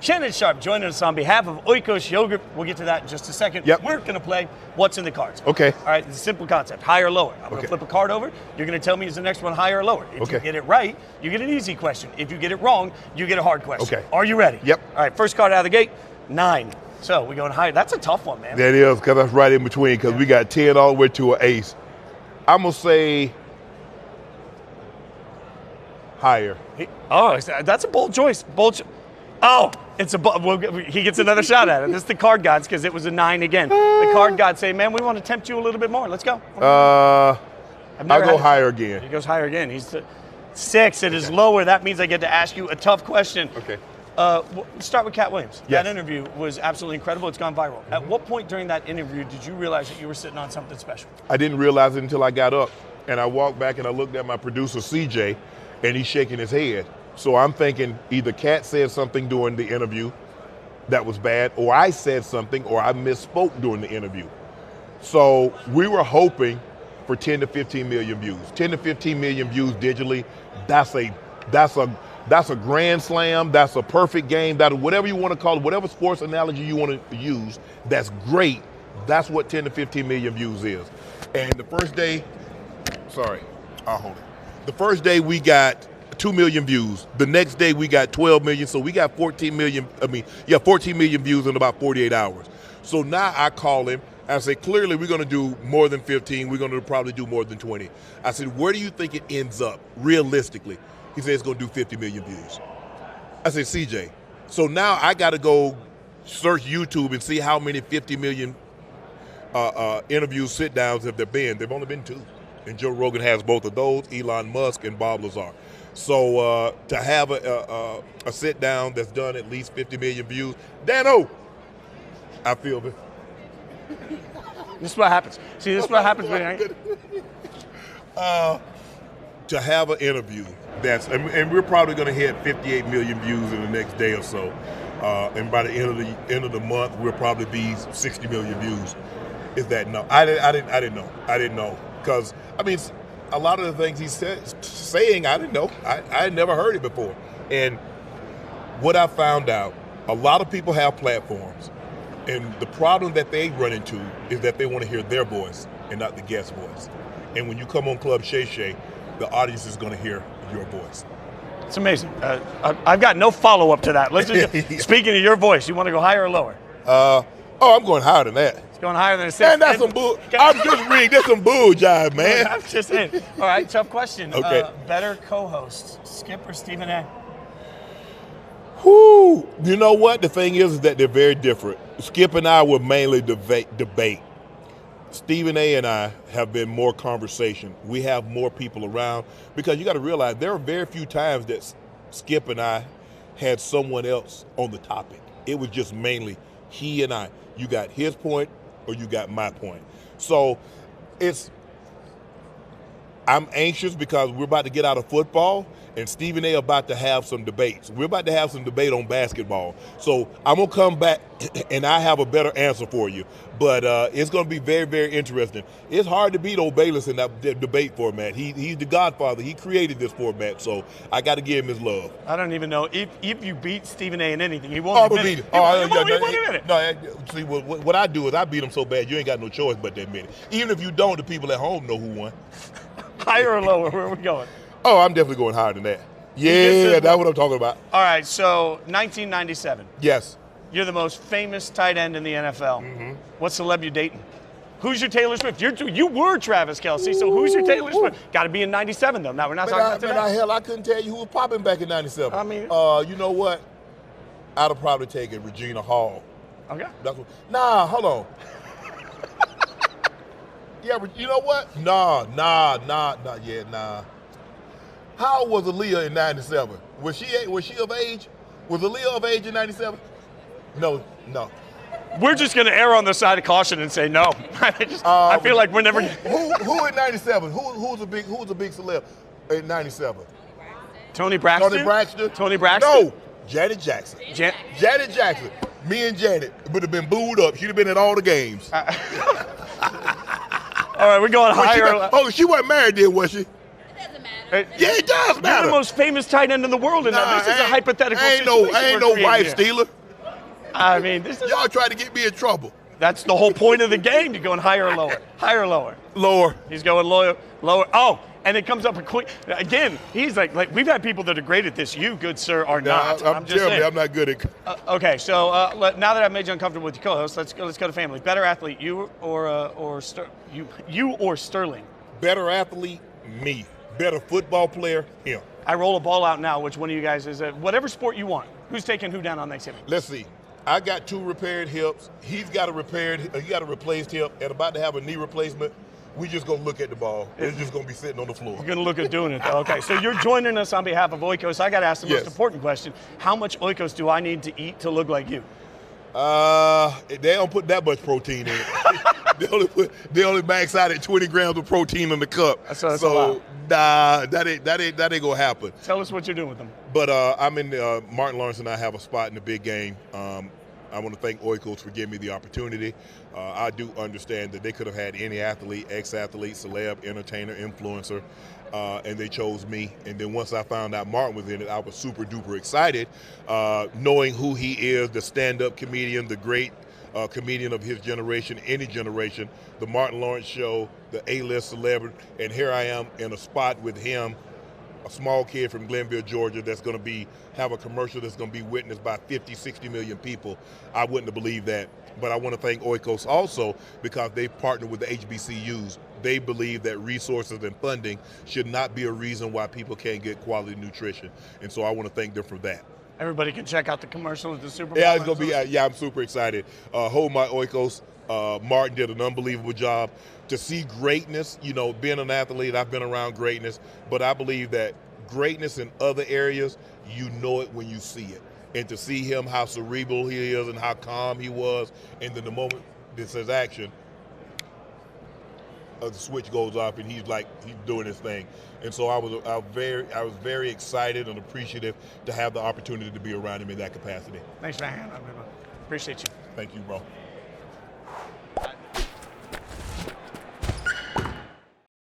Shannon Sharpe joining us on behalf of Oikos Yogurt. We'll get to that in just a second. Yep. We're going to play What's in the Cards. Okay. All right, it's a simple concept, higher or lower. I'm going to flip a card over. You're going to tell me is the next one higher or lower. If you get it right, you get an easy question. If you get it wrong, you get a hard question. Okay. Are you ready? Yep. All right, first card out of the gate, 9. So we're going higher. That's a tough one, man. That is, because that's right in between, because we got 10 all the way to an ace. I'm going to say higher. That's a bold choice. Oh, it's he gets another shot at it. This is the card gods because it was a 9 again. The card gods say, man, we want to tempt you a little bit more. Let's go. I'll go higher again. He goes higher again. He's 6. It is lower. That means I get to ask you a tough question. Okay. Start with Katt Williams. Yes. That interview was absolutely incredible. It's gone viral. At what point during that interview did you realize that you were sitting on something special? I didn't realize it until I got up. And I walked back and I looked at my producer, CJ, and he's shaking his head. So I'm thinking either Katt said something during the interview that was bad, or I said something, or I misspoke during the interview. So we were hoping for 10 to 15 million views. 10 to 15 million views digitally, that's a grand slam, that's a perfect game, that whatever you want to call it, whatever sports analogy you want to use, that's great. That's what 10 to 15 million views is. And the first day, I'll hold it. The first day we got 2 million views. The next day we got 12 million. So we got 14 million views in about 48 hours. So now I call him. I say, clearly we're going to do more than 15. We're going to probably do more than 20. I said, where do you think it ends up realistically? He said it's going to do 50 million views. I said, CJ, so now I got to go search YouTube and see how many 50 million interviews, sit downs have there been. There've only been 2. And Joe Rogan has both of those, Elon Musk and Bob Lazar. So to have a sit down that's done at least 50 million views, Dano, I feel it. This is what happens. See, this is what happens when to have an interview and we're probably going to hit 58 million views in the next day or so, and by the end of the month we'll probably be 60 million views. Is that no? I didn't know because I mean. A lot of the things he's saying, I didn't know. I had never heard it before. And what I found out, a lot of people have platforms. And the problem that they run into is that they want to hear their voice and not the guest voice. And when you come on Club Shay Shay, the audience is going to hear your voice. It's amazing. I've got no follow-up to that. Let's just, speaking of your voice, you want to go higher or lower? I'm going higher than that. It's going higher than a 6. Man, that's some bull. I'm just reading. That's some bull jive, man. I'm just saying. All right, tough question. Okay. Better co-host, Skip or Stephen A? Whoo. You know what? The thing is that they're very different. Skip and I were mainly debate. Stephen A. and I have been more conversation. We have more people around because you got to realize there are very few times that Skip and I had someone else on the topic. It was just mainly he and I. You got his point or you got my point. So I'm anxious because we're about to get out of football and Stephen A. about to have some debates. We're about to have some debate on basketball. So I'm going to come back and I have a better answer for you. But it's going to be very, very interesting. It's hard to beat old Bayless in that debate format. He's the godfather. He created this format, so I got to give him his love. I don't even know. If you beat Stephen A. in anything, he won't admit it. He won't admit it. No, see, what I do is I beat him so bad you ain't got no choice but to admit it. Even if you don't, the people at home know who won. Higher or lower? Where are we going? Oh, I'm definitely going higher than that. Yeah, that's what I'm talking about. All right, so 1997. Yes. You're the most famous tight end in the NFL. Mm-hmm. What celeb you dating? Who's your Taylor Swift? You were Travis Kelce, so who's your Taylor Swift? Got to be in 97, though. Now, we're not talking about today. Hell, I couldn't tell you who was popping back in 97. I mean. You know what? I'd have probably taken Regina Hall. Okay. Hold on. Yeah, but you know what? Nah. How old was Aaliyah in 97? Was she of age? Was Aaliyah of age in 97? No. We're just going to err on the side of caution and say no. I feel like we're never. Who in '97? Who was a big celeb in '97? Tony Braxton. No, Janet Jackson. Janet Jackson. Me and Janet would have been booed up. She'd have been at all the games. All right, we're going higher. She wasn't married then, was she? Yeah, it does matter. You're the most famous tight end in the world, and this is a hypothetical situation. Ain't no wife stealer. I mean, this is, Y'all trying to get me in trouble. that's the whole point of the game. You're going higher or lower. Higher or lower. Lower. He's going lower. Oh, and it comes up a quick. Again, he's like we've had people that are great at this. You, good sir, are not. I'm just telling saying. you, I'm not good at. Okay, so now that I've made you uncomfortable with your co-host, let's go to family. Better athlete, you or Sterling? Better athlete, me. Better football player, him. I roll a ball out now. Which one of you guys is it? Whatever sport you want. Who's taking who down on Thanksgiving? Let's see. I got 2 repaired hips. He's got a replaced hip and about to have a knee replacement. We just gonna look at the ball. It's just gonna be sitting on the floor. You're gonna look at doing it though. Okay, so you're joining us on behalf of Oikos. I got to ask the most important question: how much Oikos do I need to eat to look like you? They don't put that much protein in it. they only max out at 20 grams of protein in the cup. That's a lot. Nah, that ain't gonna happen. Tell us what you're doing with them. But I'm in Martin Lawrence and I have a spot in the big game. I want to thank Oikos for giving me the opportunity. I do understand that they could have had any athlete, ex-athlete, celeb, entertainer, influencer, and they chose me. And then once I found out Martin was in it, I was super duper excited, knowing who he is, the stand-up comedian, the great comedian of his generation, any generation, the Martin Lawrence Show, the A-list celebrity, and here I am in a spot with him, a small kid from Glenville, Georgia, that's going to have a commercial that's going to be witnessed by 50, 60 million people. I wouldn't have believed that. But I want to thank Oikos also because they partnered with the HBCUs. They believe that resources and funding should not be a reason why people can't get quality nutrition. And so I want to thank them for that. Everybody can check out the commercial at the Super Bowl. Yeah, it's going to be, I'm super excited. Hold my Oikos. Martin did an unbelievable job. To see greatness, being an athlete, I've been around greatness, but I believe that greatness in other areas, you know it when you see it. And to see him, how cerebral he is and how calm he was, and then the moment this says action, the switch goes off and he's doing his thing. And so I was very excited and appreciative to have the opportunity to be around him in that capacity. Thanks for hanging out, man. Appreciate you. Thank you, bro.